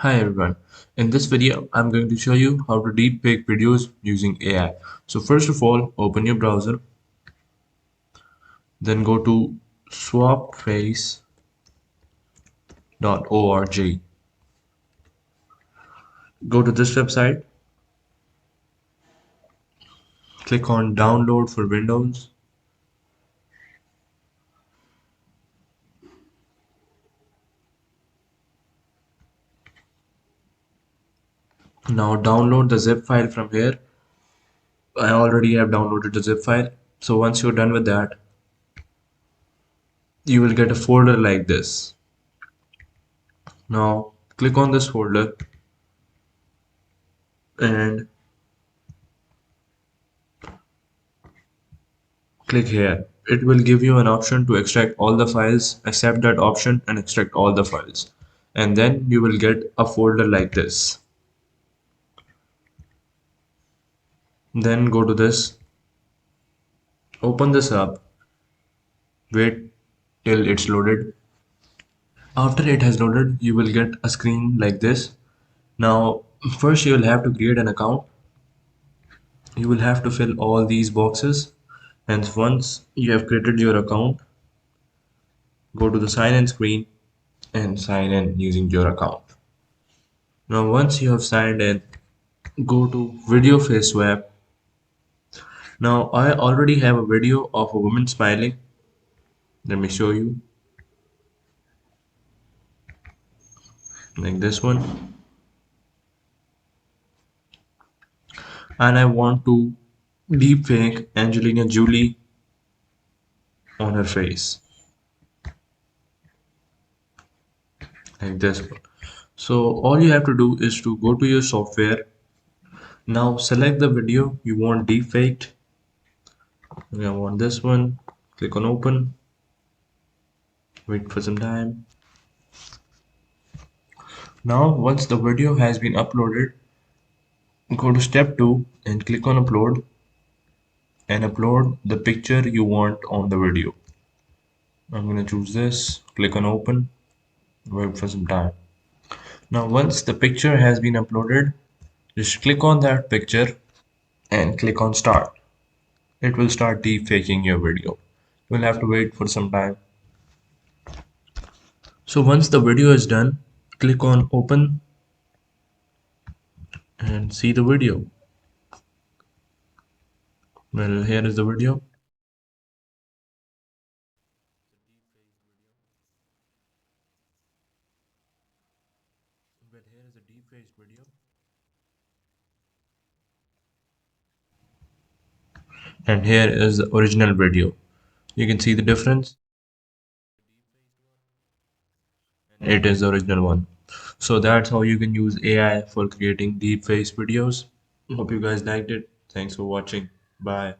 Hi everyone. In this video, I'm going to show you how to deepfake videos using AI. So first of all, open your browser, then go to swapface.org. Go to this website, click on download for Windows. Now download the zip file from here. I already have downloaded the zip file. So once you're done with that, you will get a folder like this. Now click on this folder and click here. It will give you an option to extract all the files. Accept that option and extract all the files. And then you will get a folder like this. Then go to this, open this up, wait till it's loaded. After it has loaded, you will get a screen like this. Now, first you will have to create an account. You will have to fill all these boxes. And once you have created your account, go to the sign in screen and sign in using your account. Now, once you have signed in, go to video face swap. Now I already have a video of a woman smiling. Let me show you like this one. And I want to deepfake Angelina Jolie on her face like this one. So all you have to do is to go to your software. Now select the video you want deepfaked. I want this one. Click on open. Wait for some time. Now once the video has been uploaded, go to step 2 and click on upload and upload the picture you want on the video. I'm gonna choose this, click on open, wait for some time. Now once the picture has been uploaded, just click on that picture and click on start. It will start deepfaking your video. You'll have to wait for some time. So once the video is done, click on open and see the video. Well, here is the video. Well, here is the deepfake video. And here is the original video. You can see the difference. It is the original one. So that's how you can use AI for creating deepfake videos. Hope you guys liked it. Thanks for watching. Bye.